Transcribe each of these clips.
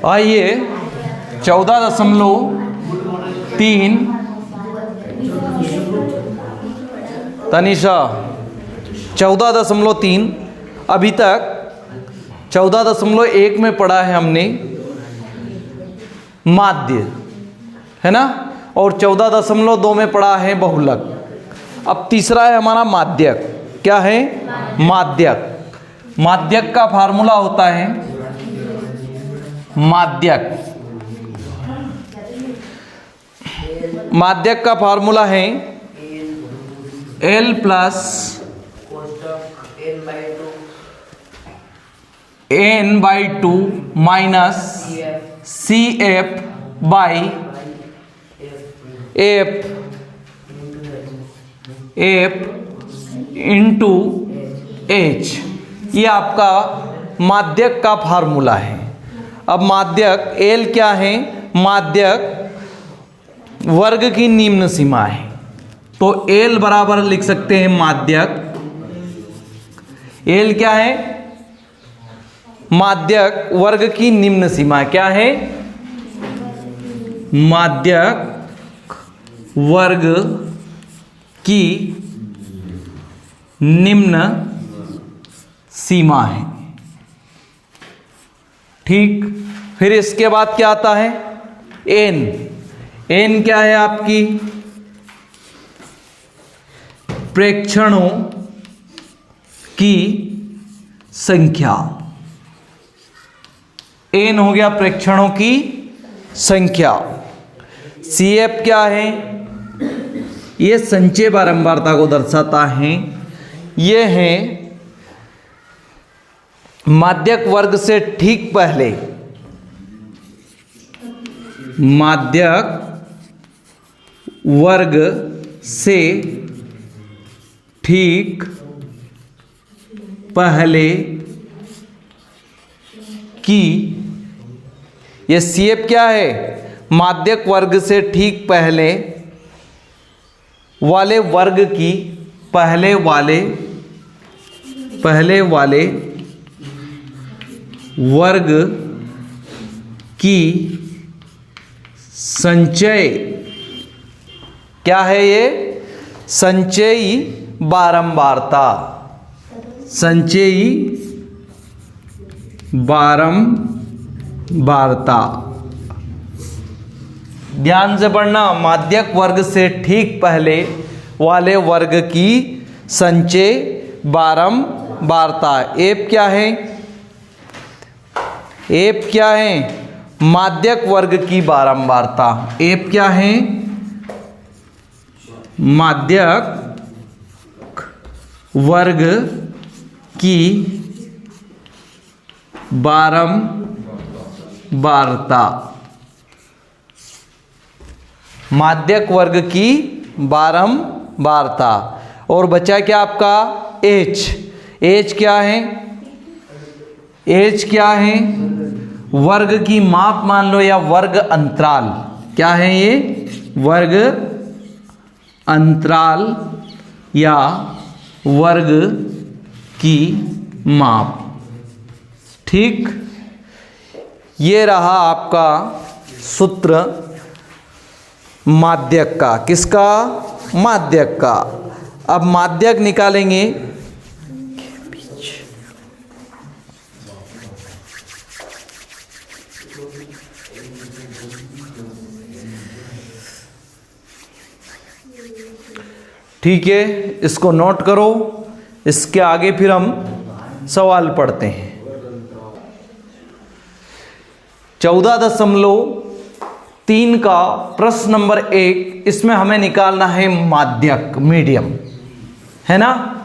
आइए 14.3 तनिषा 14.3 अभी तक 14.1 में पढ़ा है हमने माध्य, है ना, और 14.2 में पढ़ा है बहुलक। अब तीसरा है हमारा माध्यक। क्या है? माध्यक। माध्यक का फार्मूला होता है माध्यक का फार्मूला है L plus n/2 minus CF by F into H। ये आपका माध्यक का फार्मूला है। अब माध्यक L क्या है? माध्यक वर्ग की निम्न सीमा है, तो L बराबर लिख सकते हैं माध्यक। L क्या है? माध्यक वर्ग की निम्न सीमा। क्या है? माध्यक वर्ग की निम्न सीमा है। ठीक, फिर इसके बाद क्या आता है? n। n क्या है? आपकी प्रेक्षणों की संख्या। n हो गया प्रेक्षणों की संख्या। CF क्या है? ये संचय बारंबारता को दर्शाता है। ये है माध्यक वर्ग से ठीक पहले, माध्यक वर्ग से ठीक पहले की। ये CF क्या है? माध्यक वर्ग से ठीक पहले वाले वर्ग की, पहले वाले वर्ग की संचय। क्या है ये? संचयी बारंबारता। संचयी बारंबारता। ध्यान से पढ़ना। माध्यक वर्ग से ठीक पहले वाले वर्ग की संचय बारंबारता। एप क्या है? एप क्या है? माध्यक वर्ग की बारंबारता। एप क्या है? माध्यक वर्ग की बारंबारता। माध्यक वर्ग की बारंबारता। और बचा क्या आपका? H। H क्या है? H क्या है? वर्ग की माप मान लो, या वर्ग अंतराल। क्या है ये? वर्ग अंतराल या वर्ग की माप। ठीक, ये रहा आपका सूत्र माध्यक का। किसका? माध्यक का। अब माध्यक निकालेंगे। ठीक है, इसको नोट करो। इसके आगे फिर हम सवाल पढ़ते हैं। 14.3 का प्रश्न नंबर 1, इसमें हमें निकालना है माध्यक, मीडियम, है ना।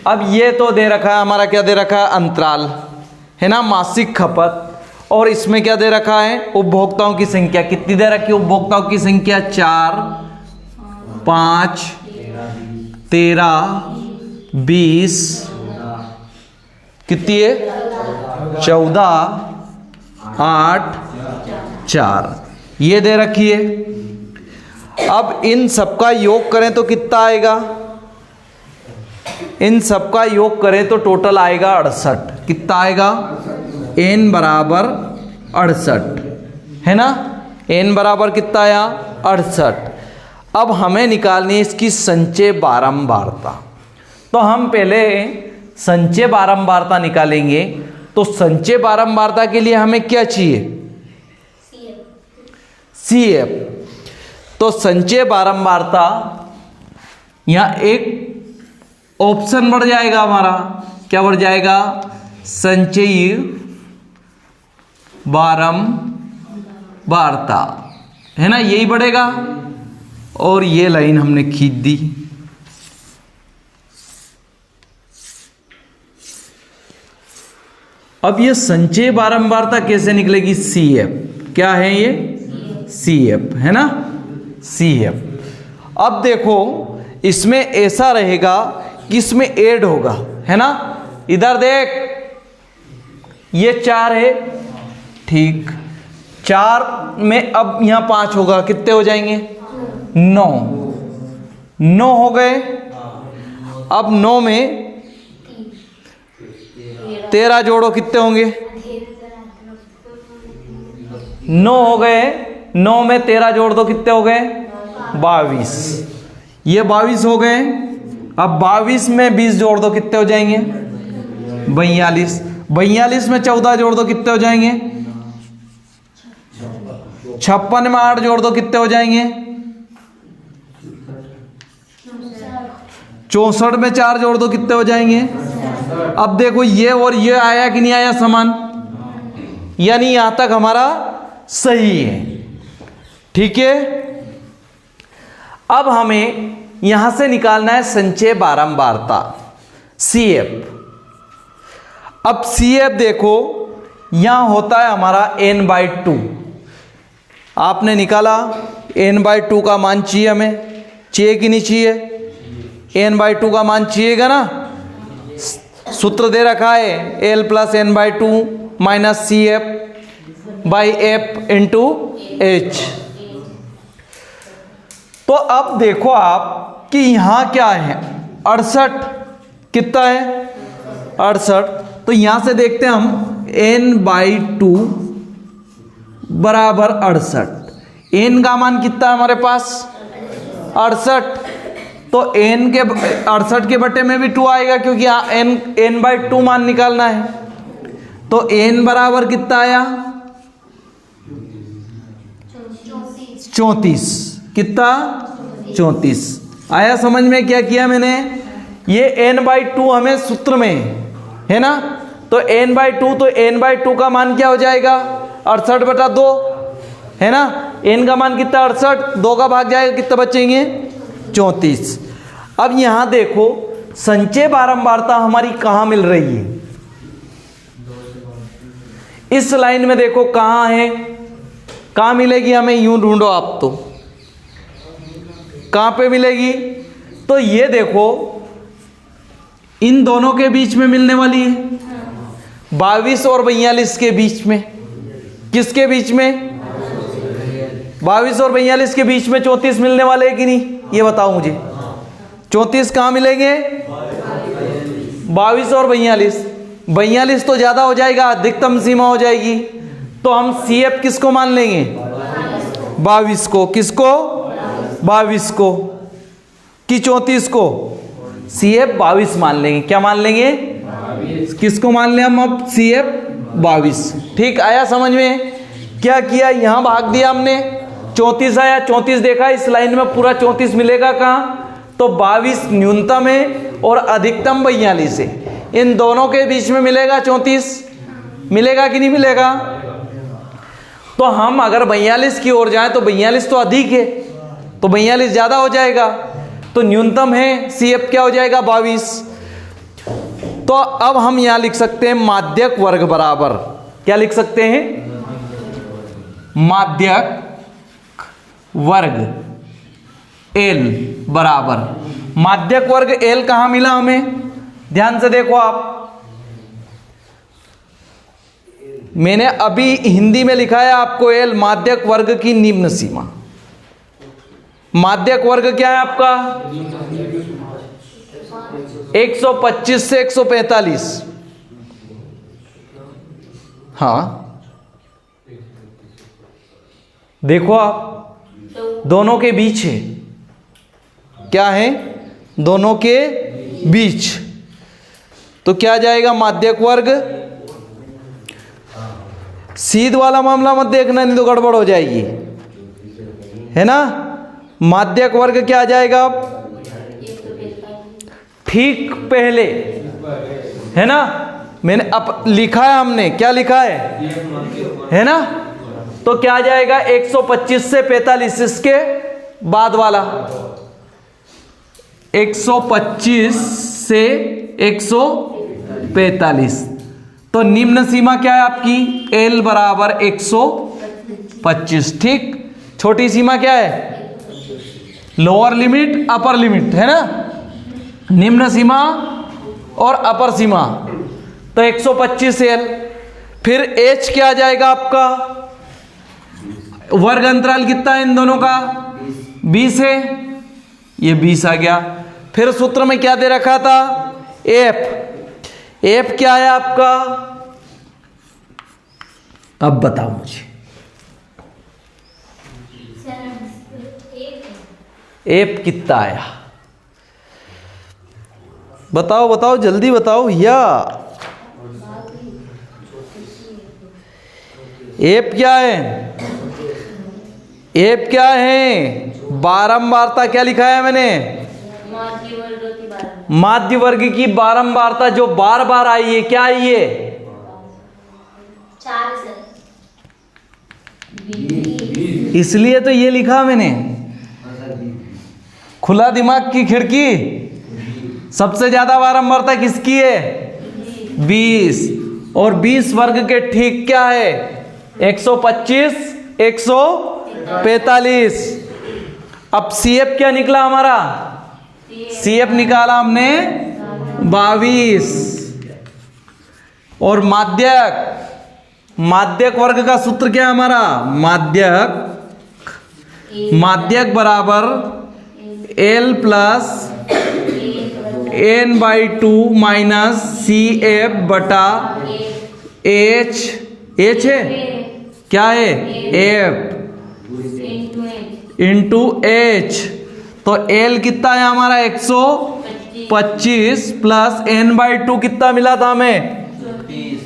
अब ये तो दे रखा है हमारा, क्या दे रखा है? अंतराल, है ना, मासिक खपत। और इसमें क्या दे रखा है? उपभोक्ताओं की संख्या। कितनी दे रखी है उपभोक्ताओं की संख्या? 4, 5, 13, 20, कितनी है? 14, 8, 4, ये दे रखी है। अब इन सबका योग करें तो कितना आएगा? इन सबका योग करें तो टोटल आएगा 68। कितना आएगा? n बराबर 68 है ना। n बराबर कितना आया? 68। अब हमें निकालनी है इसकी संचय बारंबारता। तो हम पहले संचय बारंबारता निकालेंगे। तो संचय बारंबारता के लिए हमें क्या चाहिए? CF। तो संचय बारंबारता, यहां एक ऑप्शन बढ़ जाएगा हमारा। क्या बढ़ जाएगा? संचयी बारंबारता, है ना, यही बढ़ेगा। और ये लाइन हमने खींच दी। अब ये संचय बारंबारता कैसे निकलेगी? CF। क्या है ये? CF है ना, CF। अब देखो इसमें ऐसा रहेगा कि इसमें ऐड होगा, है ना। इधर देख, ये 4 है, ठीक। 4 में अब यहां 5 होगा, कितने हो जाएंगे? 9 हो गए। अब 9 में 13 जोड़ो, कितने होंगे? 9 हो गए। 9 में 13 जोड़ दो, कितने हो गए? 22। ये 22 हो गए। अब 22 में 20 जोड़ दो, कितने हो जाएंगे? 42। 42 में 14 जोड़ दो, कितने हो जाएंगे? 56 में 8 जोड़ दो, कितने हो जाएंगे? 64 में 4 जोड़ दो, कितने हो जाएंगे? अब देखो ये और ये आया कि नहीं आया समान, यानी यहां तक हमारा सही है, ठीक है। अब हमें यहां से निकालना है संचय बारंबारता, CF। अब CF देखो यहां होता है हमारा n/2। आपने निकाला n/2 का मान चाहिए, हमें चाहिए कि नहीं चाहिए? n/2 का मान चाहिएगा ना। सूत्र दे रखा है L + n/2 - CF/F × H। तो अब देखो आप कि यहां क्या है? 68। कितना है? 68। तो यहां से देखते हैं हम n/2 बराबर 68। n का मान कितना है हमारे पास? 68। तो n के 68 के बटे में भी 2 आएगा, क्योंकि n/2 मान निकालना है। तो n बराबर कितना आया? 34। कितना? 34 आया। समझ में क्या किया मैंने? ये n/2 हमें सूत्र में है ना। तो n/2 का मान क्या हो जाएगा? 68/2 है ना। n का मान कितना? 68। 2 का भाग जाएगा, कितना बचेंगे? 34। अब यहां देखो संचय बारंबारता हमारी कहां मिल रही है? इस लाइन में देखो कहां है, कहां मिलेगी हमें? यूं ढूंढो आप, तो कहां पे मिलेगी? तो ये देखो इन दोनों के बीच में मिलने वाली है, 22 और 42 के बीच में। किसके बीच में? 22 और 42 के बीच में 34 मिलने वाले हैं कि नहीं? ये बताओ मुझे, 34 कहां मिलेंगे? 22 और 42। 42 तो ज्यादा हो जाएगा, अधिकतम सीमा हो जाएगी। तो हम CF किसको मान लेंगे? 22 को। किसको? 22 को कि 34 को? CF 22 मान लेंगे। क्या मान लेंगे? किसको मान लें हम अब? CF 22। ठीक आया समझ में? क्या किया? यहां भाग दिया हमने, 34 आया। 34 देखा इस लाइन में पूरा 34 मिलेगा कहां? तो 22 न्यूनतम है और अधिकतम 42 है। इन दोनों के बीच में मिलेगा 34। मिलेगा कि नहीं मिलेगा? तो हम अगर 42 की ओर जाएं तो 42 तो अधिक है, तो 42 ज्यादा हो जाएगा। तो न्यूनतम है CF क्या हो जाएगा? 22। तो अब हम यहां लिख सकते हैं माध्यक वर्ग बराबर, क्या लिख सकते हैं? माध्यक वर्ग L बराबर, माध्यक वर्ग L कहां मिला हमें? ध्यान से देखो आप, मैंने अभी हिंदी में लिखा है आपको L माध्यक वर्ग की निम्न सीमा। माध्यक वर्ग क्या है आपका? 125 से 145। हाँ देखो आप, दोनों के बीच है, क्या है, दोनों के बीच, तो क्या जाएगा माध्यक वर्ग। सीध वाला मामला मत देखना, नहीं तो गड़बड़ हो जाएगी, है ना। माध्यक वर्ग क्या आ जाएगा ठीक पहले, है ना। मैंने अब लिखा है, हमने क्या लिखा है ना। तो क्या आ जाएगा 125 से 45, इसके बाद वाला 125 से 145। तो निम्न सीमा क्या है आपकी, L बराबर 125, ठीक। छोटी सीमा क्या है, लोअर लिमिट अपर लिमिट, है ना। निम्न सीमा और अपर सीमा, तो 125 L। फिर H क्या आ जाएगा आपका, वर्ग अंतराल कितना है इन दोनों का, 20 है, ये 20 आ गया। फिर सूत्र में क्या दे रखा था, एफ क्या है आपका, अब बताओ मुझे, एफ कितना आया, बताओ बताओ जल्दी बताओ भैया। एफ क्या है, एफ क्या है, बारंबारता क्या लिखा है मैंने, माध्य वर्ग की बारंबारता जो बार बार आई है, क्या आई है, 4 इसलिए तो ये लिखा मैंने। खुला दिमाग की खिड़की, सबसे ज्यादा बारंबारता किसकी है, 20, और 20 वर्ग के ठीक क्या है, 125 145। अब सीएफ क्या निकला हमारा, सीएफ निकाला हमने 22। और माध्यक वर्ग का सूत्र क्या है हमारा, माध्यक बराबर L plus n/2 minus CF बटा H है, क्या है, F इंटू H। तो L कितना है हमारा 125 प्लस n/2 कितना मिला था हमें,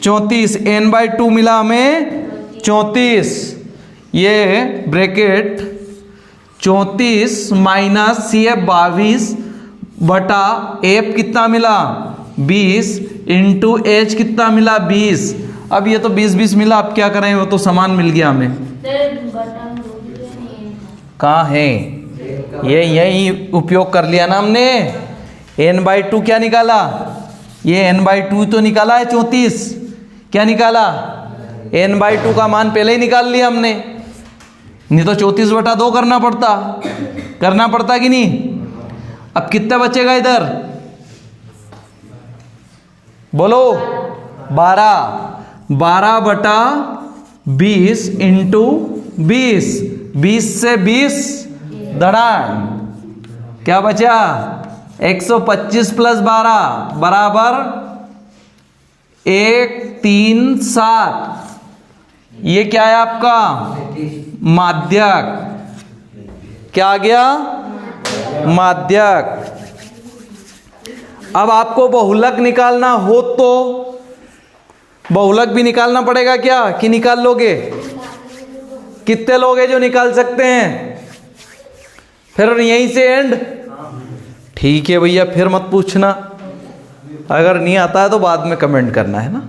34, n/2 मिला हमें 34, ये ब्रैकेट 34 माइनस CF 22 बटा F कितना मिला 20 इंटू H कितना मिला 20। अब ये तो 20 मिला, अब क्या करें, वो तो समान मिल गया हमें। कहाँ है, ये यही उपयोग कर लिया ना हमने। n/2 क्या निकाला, ये n/2 तो निकाला है 34, क्या निकाला, n/2 का मान पहले ही निकाल लिया हमने, नहीं तो 34/2 करना पड़ता कि नहीं। अब कितना बचेगा इधर, बोलो, 12/20 इंटू 20 से 20 धड़ान क्या बचा, 125 प्लस 12 बराबर 137। ये क्या है आपका माध्यक, क्या आ गया, माध्यक। अब आपको बहुलक निकालना हो तो बहुलक भी निकालना पड़ेगा क्या, कि निकाल लोगे, कितने लोग हैं जो निकाल सकते हैं, फिर यहीं से एंड। ठीक है भैया, फिर मत पूछना, अगर नहीं आता है तो बाद में कमेंट करना, है ना।